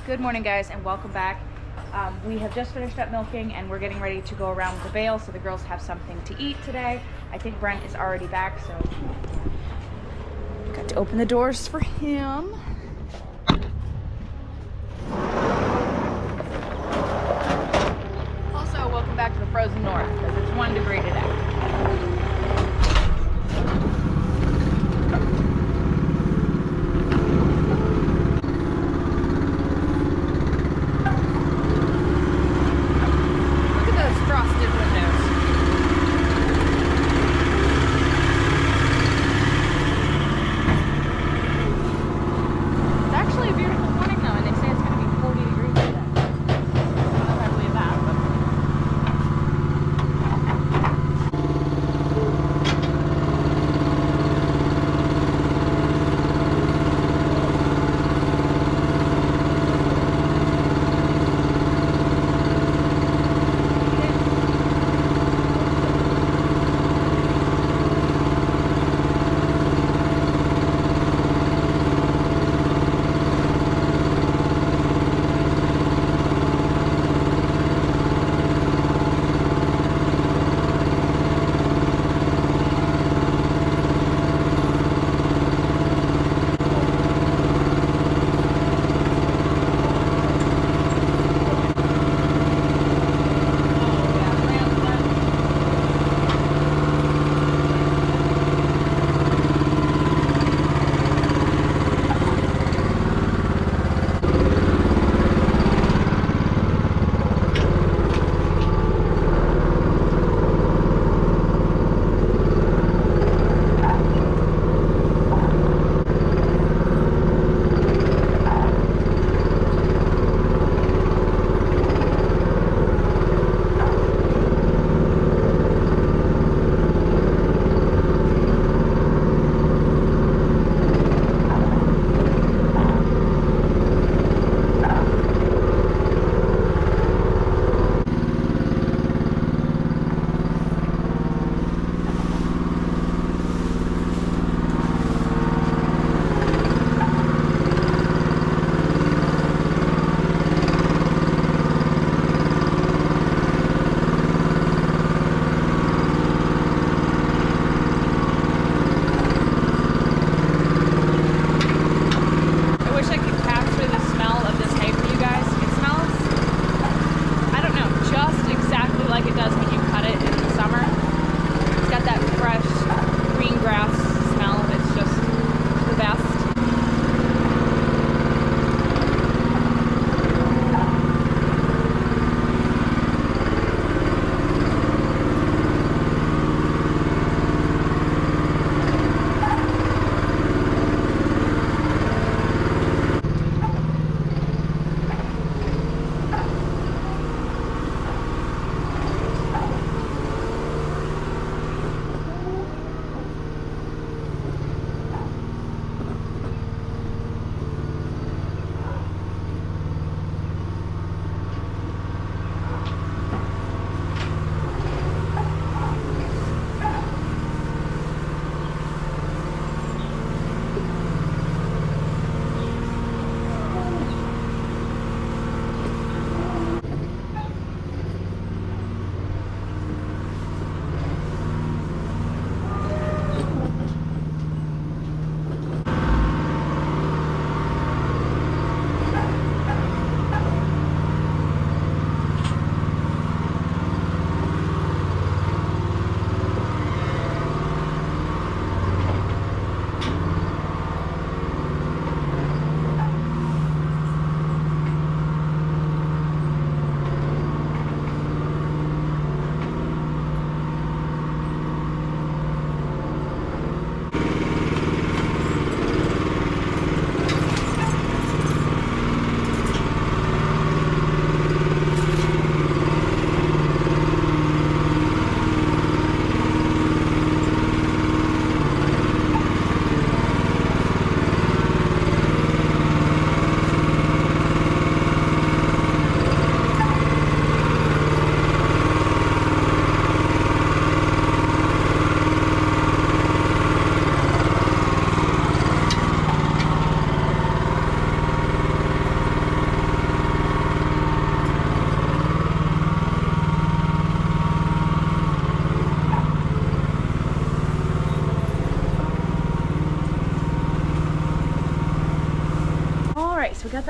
Good morning, guys, and welcome back. We have just finished up milking and we're getting ready to go around with the bale so the girls have something to eat today. I think Brent is already back, so got to open the doors for him. Also, welcome back to the frozen north because it's 1 degree today.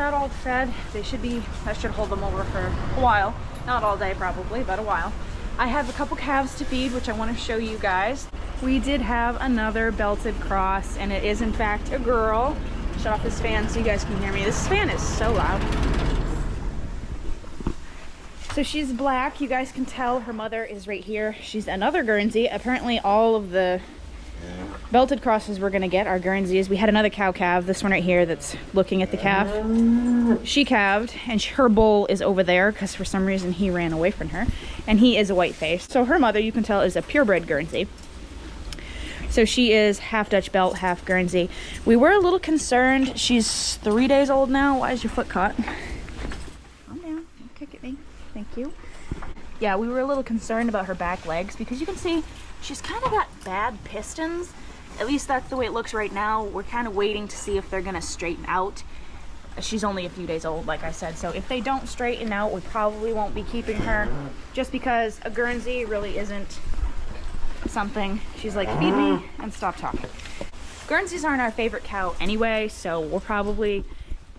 got all fed. They should be, that should hold them over for a while. Not all day probably, but a while. I have a couple calves to feed, which I want to show you guys. We did have another belted cross, and it is in fact a girl. Shut off this fan so you guys can hear me. This fan is so loud. So she's black. You guys can tell her mother is right here. She's another Guernsey. Apparently all of the belted crosses we're gonna get are Guernseys. We had another cow calve, this one right here that's looking at the calf. She calved, and her bull is over there because for some reason he ran away from her, and he is a white face. So her mother, you can tell, is a purebred Guernsey. So she is half Dutch belt, half Guernsey. We were a little concerned. She's 3 days old now. Why is your foot caught? Calm down, don't kick at me. Thank you. Yeah, we were a little concerned about her back legs because you can see she's kind of got bad pistons. At least that's the way it looks right now. We're kind of waiting to see if they're gonna straighten out. She's only a few days old, like I said. So if they don't straighten out, we probably won't be keeping her, just because a Guernsey really isn't something. She's like, feed me and stop talking. Guernseys aren't our favorite cow anyway, so we'll probably,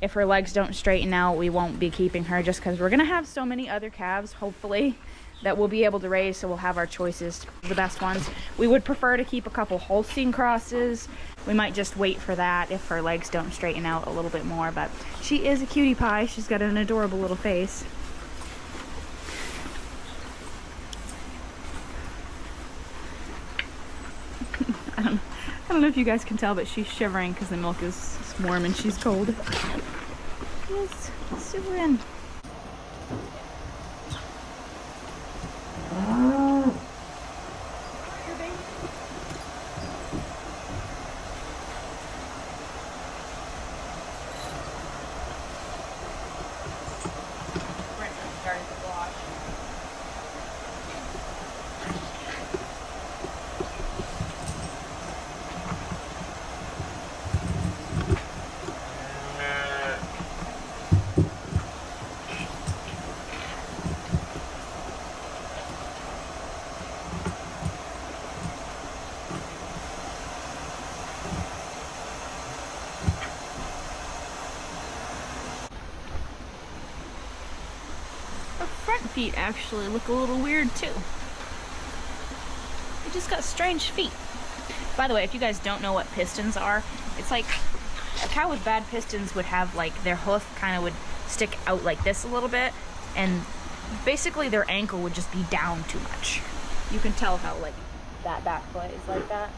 if her legs don't straighten out, we won't be keeping her, just because we're gonna have so many other calves, hopefully, that we'll be able to raise, so we'll have our choices, the best ones. We would prefer to keep a couple Holstein crosses. We might just wait for that if her legs don't straighten out a little bit more, but she is a cutie pie. She's got an adorable little face. I don't know if you guys can tell, but she's shivering because the milk is warm and she's cold. Yes, Surin. Front feet actually look a little weird too. They just got strange feet. By the way, if you guys don't know what pistons are, it's like a cow with bad pistons would have like their hoof kind of would stick out like this a little bit, and basically their ankle would just be down too much. You can tell how like that back foot is like that.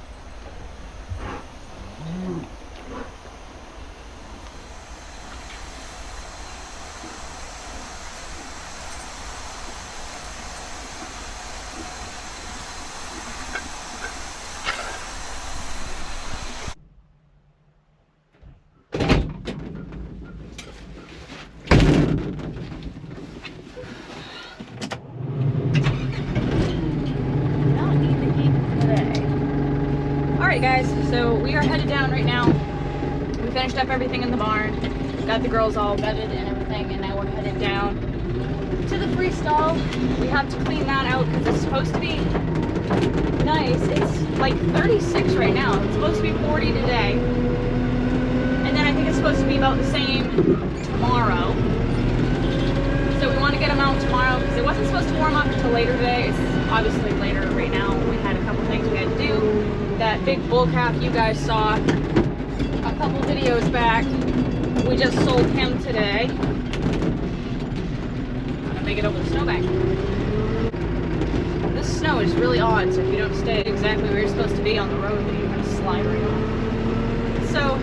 Guys, so we are headed down right now. We finished up everything in the barn, got the girls all bedded and everything, and now we're headed down to the free stall. We have to clean that out because it's supposed to be nice. It's like 36 right now. It's supposed to be 40 today, and then I think it's supposed to be about the same tomorrow. So we want to get them out tomorrow because it wasn't supposed to warm up until later today. It's obviously later right now. We had a couple things we had to do. That big bull calf you guys saw a couple videos back, we just sold him today. I'm gonna make it over the snowbank. This snow is really odd, so if you don't stay exactly where you're supposed to be on the road, then you're gonna slide right on. So,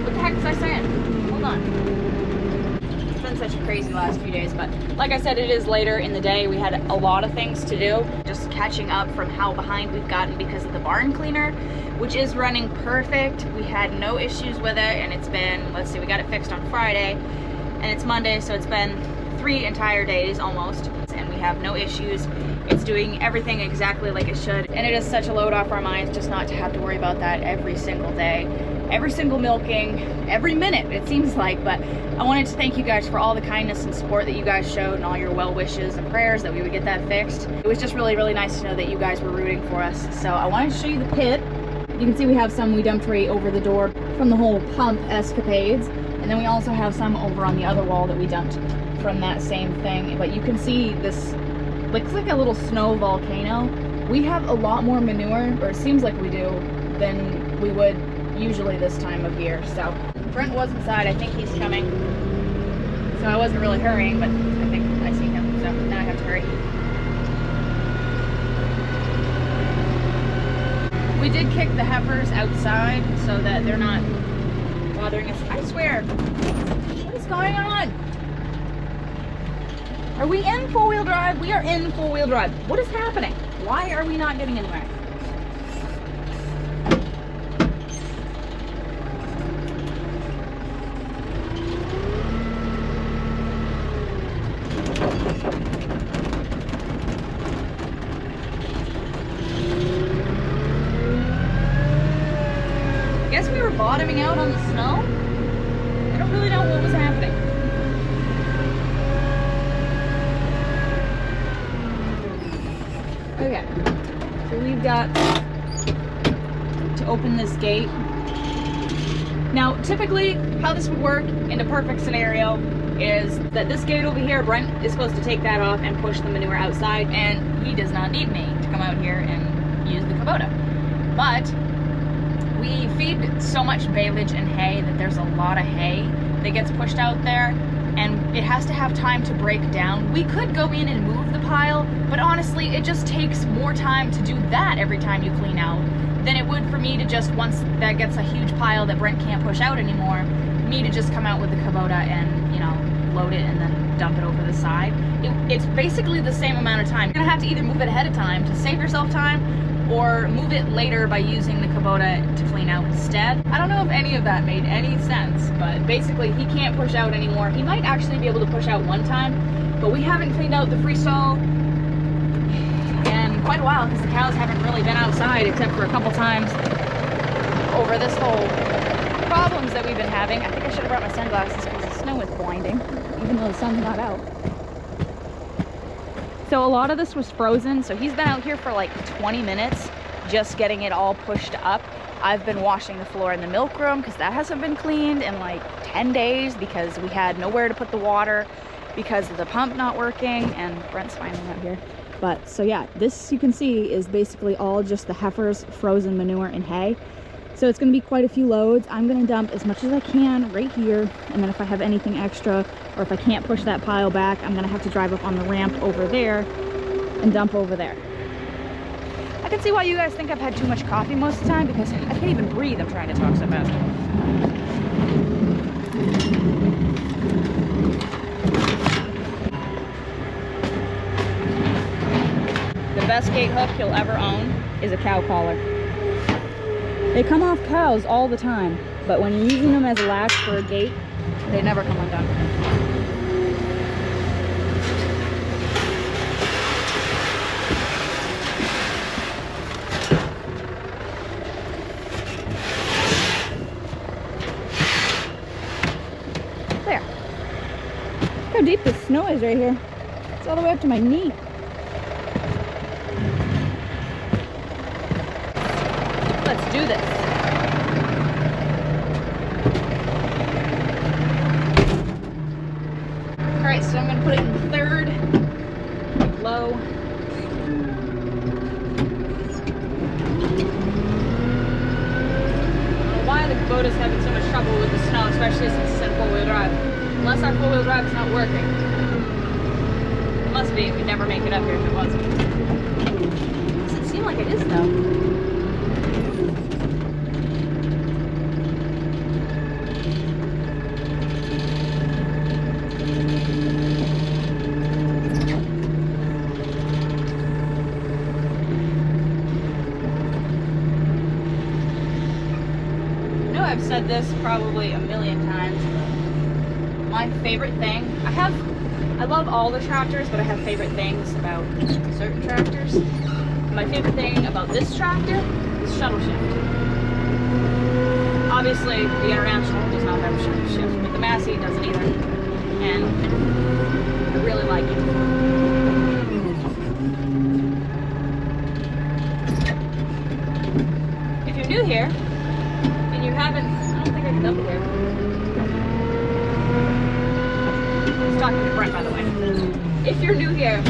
what the heck was I saying? Hold on. It's been such a crazy last few days, but like I said, it is later in the day. We had a lot of things to do. Just catching up from how behind we've gotten because of the barn cleaner, which is running perfect. We had no issues with it, and it's been, let's see, we got it fixed on Friday, and it's Monday, so it's been 3 entire days almost, and we have no issues. It's doing everything exactly like it should, and it is such a load off our minds just not to have to worry about that every single day. Every single milking, every minute it seems like. But I wanted to thank you guys for all the kindness and support that you guys showed and all your well wishes and prayers that we would get that fixed. It was just really, really nice to know that you guys were rooting for us. So I wanted to show you the pit. You can see we have some we dumped right over the door from the whole pump escapades. And then we also have some over on the other wall that we dumped from that same thing. But you can see this, looks like a little snow volcano. We have a lot more manure, or it seems like we do, than we would usually this time of year. So Brent was inside. I think he's coming. So I wasn't really hurrying, but I think I see him. So now I have to hurry. We did kick the heifers outside so that they're not bothering us. I swear, what is going on? Are we in four-wheel drive? We are in four-wheel drive. What is happening? Why are we not getting anywhere? I guess we were bottoming out on the snow. I don't really know what was happening. Okay, so we've got to open this gate. Now, typically, how this would work in a perfect scenario is that this gate over here, Brent is supposed to take that off and push the manure outside, and he does not need me to come out here and use the Kubota. But we feed so much baleage and hay that there's a lot of hay that gets pushed out there, and it has to have time to break down. We could go in and move the pile, but honestly, it just takes more time to do that every time you clean out than it would for me to just, once that gets a huge pile that Brent can't push out anymore, me to just come out with the Kubota and, you know, load it and then dump it over the side. It's basically the same amount of time. You're gonna have to either move it ahead of time to save yourself time, or move it later by using the Kubota to clean out instead. I don't know if any of that made any sense, but basically he can't push out anymore. He might actually be able to push out one time, but we haven't cleaned out the freestall in quite a while because the cows haven't really been outside except for a couple times over this whole problems that we've been having. I think I should have brought my sunglasses because the snow is blinding, even though the sun's not out. So a lot of this was frozen, so he's been out here for like 20 minutes just getting it all pushed up. I've been washing the floor in the milk room because that hasn't been cleaned in like 10 days because we had nowhere to put the water because of the pump not working, and Brent's finally out here. But so yeah, this you can see is basically all just the heifers, frozen manure and hay. So it's going to be quite a few loads. I'm going to dump as much as I can right here, and then if I have anything extra or if I can't push that pile back, I'm going to have to drive up on the ramp over there and dump over there. I can see why you guys think I've had too much coffee most of the time because I can't even breathe. I'm trying to talk so fast. The best gate hook you'll ever own is a cow collar. They come off cows all the time, but when you're using them as a latch for a gate, they never come undone. There. Look how deep the snow is right here. It's all the way up to my knee. Let's do this. Alright, so I'm going to put it in third, low. I don't know why the Kubota's having so much trouble with the snow, especially since it's in four-wheel drive. Unless our four-wheel drive is not working. It must be. We'd never make it up here if it wasn't. It doesn't seem like it is, though. I've said this probably a million times, but my favorite thing, I love all the tractors, but I have favorite things about certain tractors. My favorite thing about this tractor is shuttle shift. Obviously, the International does not have a shuttle shift, but the Massey doesn't either, and I really like it. If you're new here, I don't think I can dump it here. I was talking to Brent, by the way. If you're new here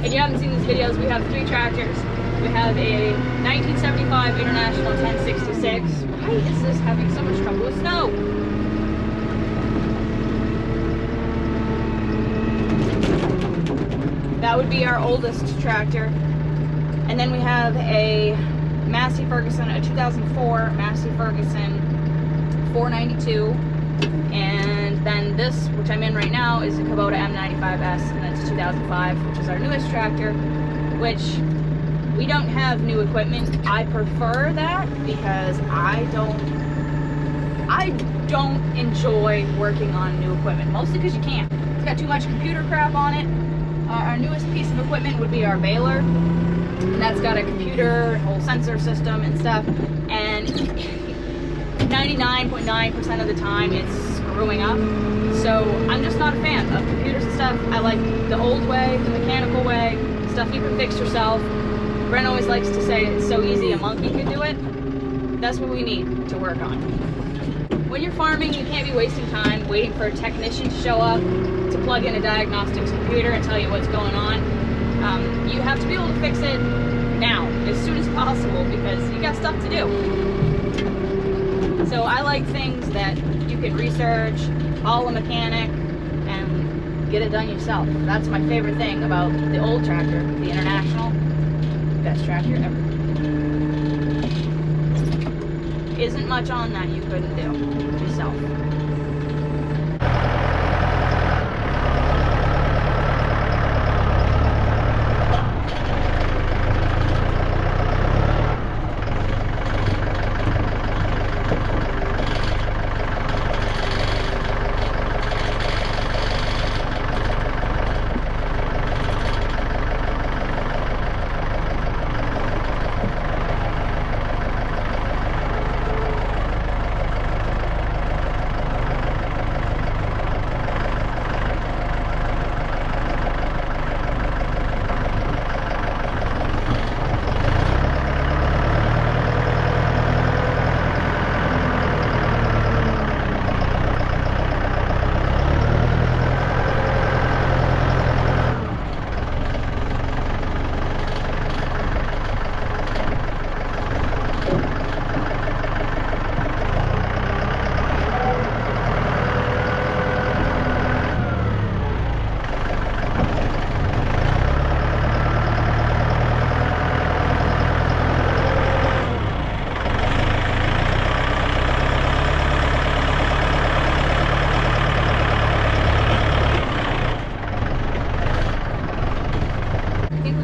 and you haven't seen these videos, we have 3 tractors. We have a 1975 International 1066. Why is this having so much trouble with snow? That would be our oldest tractor. And then we have a Massey Ferguson, a 2004 Massey Ferguson 492. And then this, which I'm in right now, is a Kubota M95S, and that's 2005, which is our newest tractor, which we don't have new equipment. I prefer that because I don't enjoy working on new equipment, mostly because you can't. It's got too much computer crap on it. Our newest piece of equipment would be our baler, and that's got a computer, whole sensor system and stuff, and 99.9% of the time it's screwing up. So I'm just not a fan of computers and stuff. I like the old way, the mechanical way, stuff you can fix yourself. Brent always likes to say it's so easy a monkey could do it. That's what we need to work on. When you're farming, you can't be wasting time waiting for a technician to show up to plug in a diagnostics computer and tell you what's going on. You have to be able to fix it now, as soon as possible, because you got stuff to do. So I like things that you can research, call a mechanic, and get it done yourself. That's my favorite thing about the old tractor, the International. Best tractor ever. Isn't much on that you couldn't do yourself.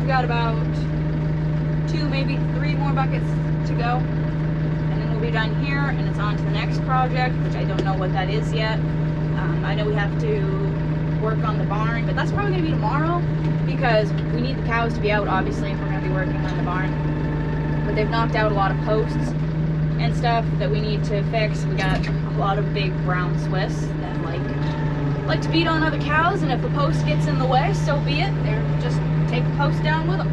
Got about 2, maybe 3 more buckets to go, and then we'll be done here, and it's on to the next project, which I don't know what that is yet. I know we have to work on the barn, but that's probably going to be tomorrow, because we need the cows to be out, obviously, if we're going to be working on the barn. But they've knocked out a lot of posts and stuff that we need to fix. We got a lot of big brown Swiss that like to beat on other cows, and if a post gets in the way, so be it. They're just take the post down with them.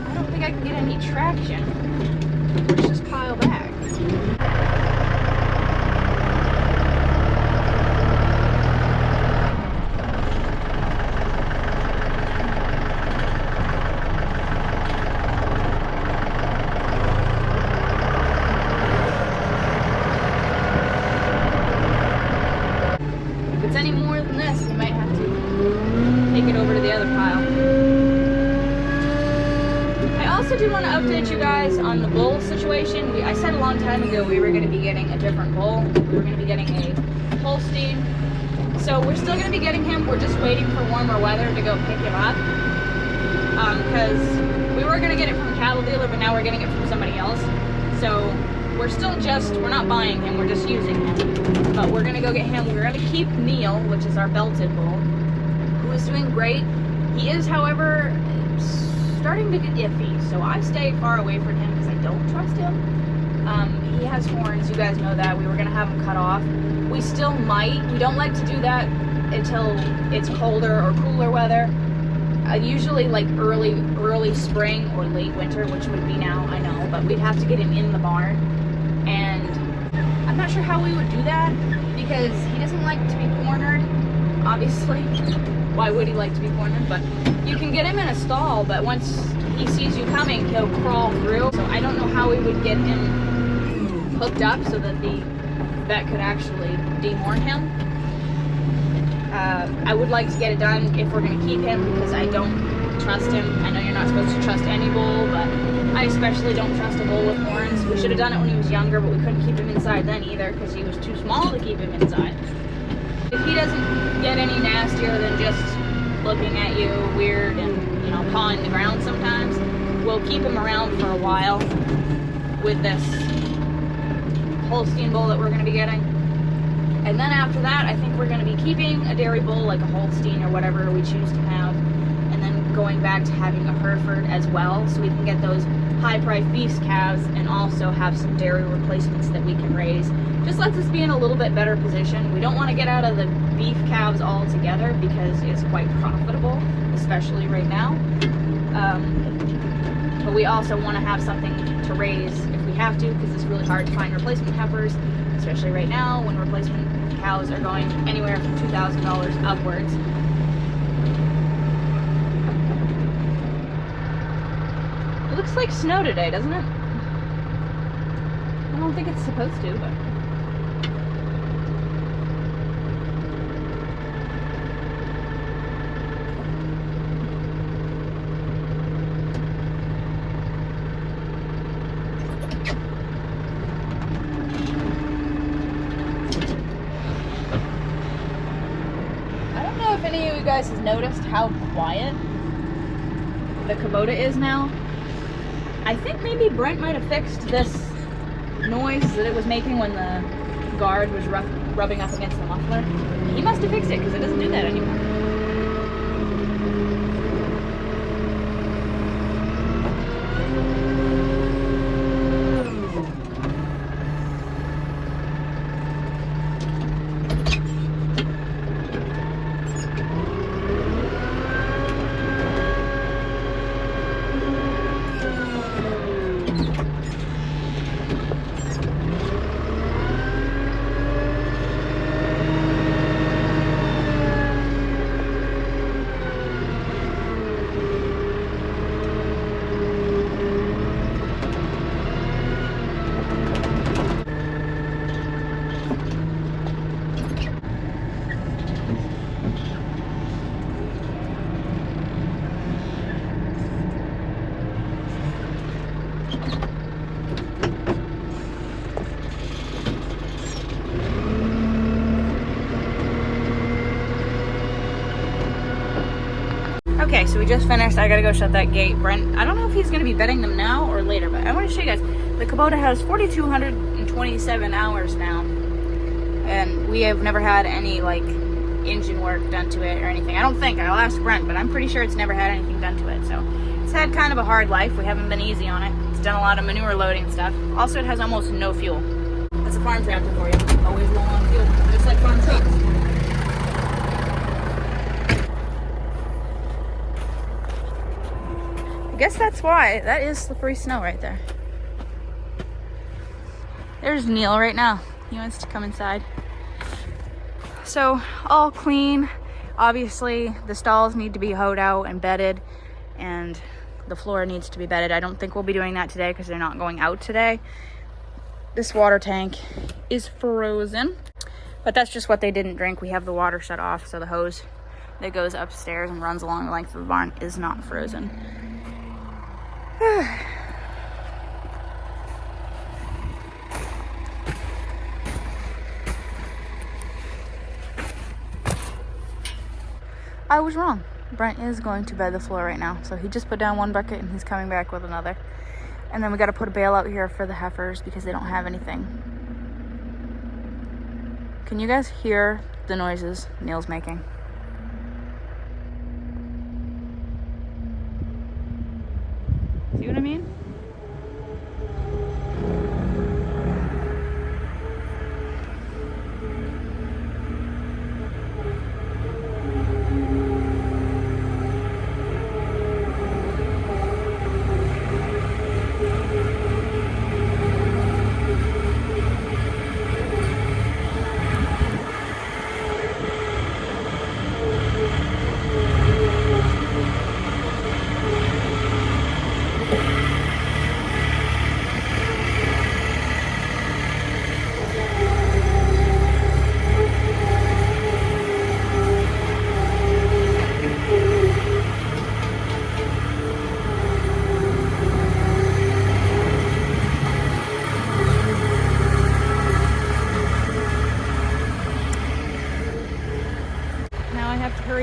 I don't think I can get any traction. Let's just pile back. Any more than this, we might have to take it over to the other pile. I also do want to update you guys on the bull situation. I said a long time ago we were going to be getting a different bull. We were going to be getting a Holstein. So we're still going to be getting him. We're just waiting for warmer weather to go pick him up. Because we were going to get it from a cattle dealer, but now we're getting it from somebody else. So we're not buying him, we're just using him. But we're gonna go get him. We're gonna keep Neil, which is our belted bull, who is doing great. He is, however, starting to get iffy, so I stay far away from him because I don't trust him. He has horns, you guys know that. We were gonna have him cut off. We still might. We don't like to do that until it's colder or cooler weather. Usually like early spring or late winter, which would be now, I know, but we'd have to get him in the barn, and I'm not sure how we would do that because he doesn't like to be cornered, obviously. Why would he like to be cornered? But you can get him in a stall, but once he sees you coming, he'll crawl through. So I don't know how we would get him hooked up so that the vet could actually dehorn him. I would like to get it done if we're going to keep him because I don't trust him. I know you're not supposed to trust any bull, but I especially don't trust a bull with horns. We should have done it when he was younger, but we couldn't keep him inside then either because he was too small to keep him inside. If he doesn't get any nastier than just looking at you weird and, you know, pawing the ground sometimes, we'll keep him around for a while with this Holstein bull that we're going to be getting. And then after that, I think we're going to be keeping a dairy bull, like a Holstein or whatever we choose to have, and then going back to having a Hereford as well, so we can get those high-priced beef calves and also have some dairy replacements that we can raise. Just lets us be in a little bit better position. We don't want to get out of the beef calves altogether because it's quite profitable, especially right now. But we also want to have something to raise if we have to, because it's really hard to find replacement heifers, especially right now when replacement cows are going anywhere from $2,000 upwards. It looks like snow today, doesn't it? I don't think it's supposed to, but... If any of you guys has noticed how quiet the Kubota is now. I think maybe Brent might have fixed this noise that it was making when the guard was rubbing up against the muffler. He must have fixed it because it doesn't do that anymore. Okay, so we just finished. I gotta go shut that gate. Brent, I don't know if he's gonna be bedding them now or later, but I want to show you guys. The Kubota has 4,227 hours now, and we have never had any like engine work done to it or anything. I don't think. I'll ask Brent, but I'm pretty sure it's never had anything done to it. So it's had kind of a hard life. We haven't been easy on it. It's done a lot of manure loading and stuff. Also, it has almost no fuel. That's a farm tractor for you. Always low on fuel, just like farm trucks. I guess that's why. That is slippery snow right there. There's Neil right now. He wants to come inside. So, all clean. Obviously, the stalls need to be hoed out and bedded, and the floor needs to be bedded. I don't think we'll be doing that today because they're not going out today. This water tank is frozen, but that's just what they didn't drink. We have the water shut off, so the hose that goes upstairs and runs along the length of the barn is not frozen. I was wrong. Brent is going to bed the floor right now. So he just put down one bucket and he's coming back with another. And then we got to put a bale out here for the heifers because they don't have anything. Can you guys hear the noises Neil's making? See what I mean?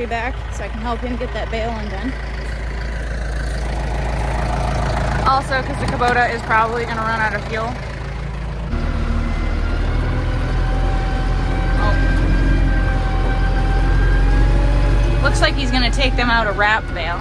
battery back so I can help him get that bale undone. Also, because the Kubota is probably going to run out of fuel. Oh. Looks like he's going to take them out a wrapped bale.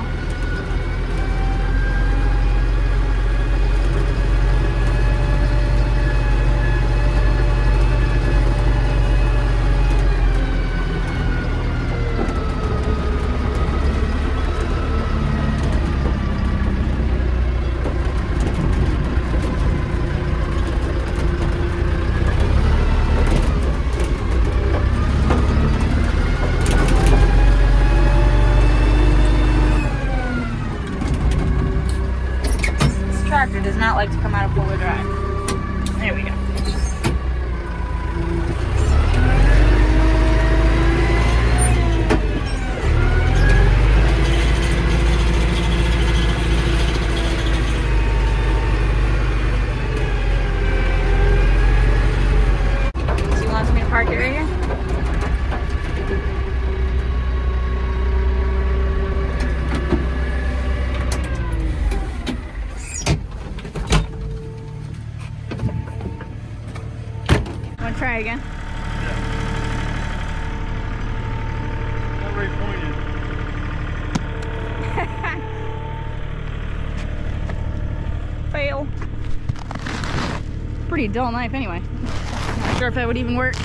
Tractor does not like to come out of four-wheel drive. There we go. So he wants me to park it right here? Try again. Yeah. Not very pointed. Fail. Pretty dull knife anyway. Not sure if that would even work.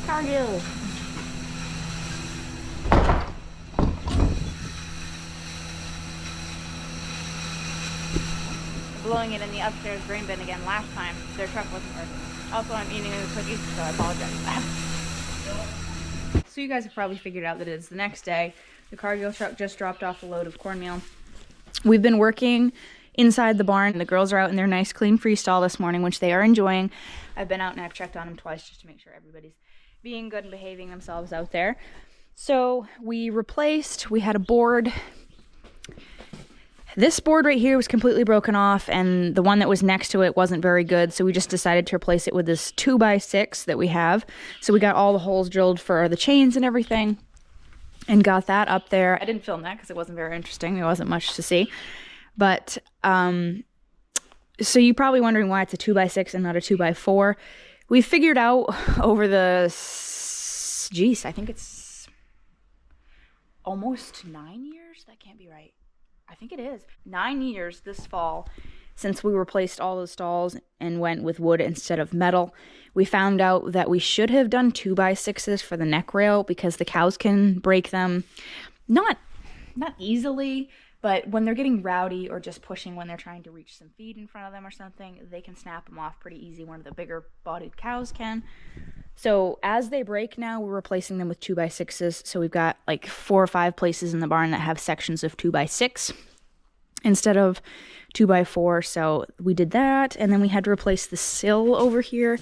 Cargill. Blowing it in the upstairs grain bin again last time. Their truck wasn't working. Also, I'm eating the cookies, so I apologize for that. So you guys have probably figured out that it's the next day. The Cargill truck just dropped off a load of cornmeal. We've been working inside the barn. The girls are out in their nice clean freestall this morning, which they are enjoying. I've been out and I've checked on them twice just to make sure everybody's being good and behaving themselves out there. So we had a board. This board right here was completely broken off, and the one that was next to it wasn't very good, so we just decided to replace it with this 2x6 that we have. So we got all the holes drilled for the chains and everything, and got that up there. I didn't film that because it wasn't very interesting. There wasn't much to see. But So you're probably wondering why it's a 2x6 and not a 2x4. We figured out over the, geez, I think it's almost 9 years. That can't be right. I think it is 9 years this fall since we replaced all the stalls and went with wood instead of metal. We found out that we should have done 2x6s for the neck rail because the cows can break them. Not easily, but when they're getting rowdy or just pushing when they're trying to reach some feed in front of them or something, they can snap them off pretty easy. One of the bigger bodied cows can. So as they break now, we're replacing them with 2x6s. So we've got like 4 or 5 places in the barn that have sections of 2x6 instead of 2x4. So we did that, and then we had to replace the sill over here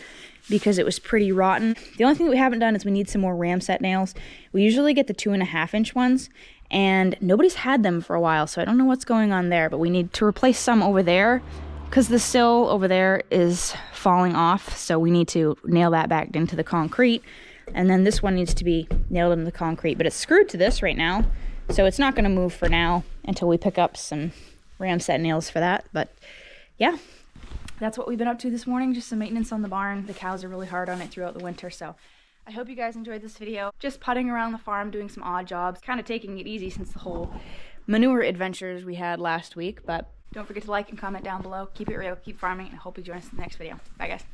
because it was pretty rotten. The only thing that we haven't done is we need some more ram set nails. We usually get the 2.5-inch ones, and nobody's had them for a while, so I don't know what's going on there, but we need to replace some over there because the sill over there is falling off, so we need to nail that back into the concrete. And then this one needs to be nailed into the concrete, but it's screwed to this right now, so it's not going to move for now until we pick up some ram set nails for that. But yeah, that's what we've been up to this morning, just some maintenance on the barn. The cows are really hard on it throughout the winter, so I hope you guys enjoyed this video. Just putting around the farm, doing some odd jobs, kind of taking it easy since the whole manure adventures we had last week. But don't forget to like and comment down below. Keep it real, keep farming, and I hope you join us in the next video. Bye guys.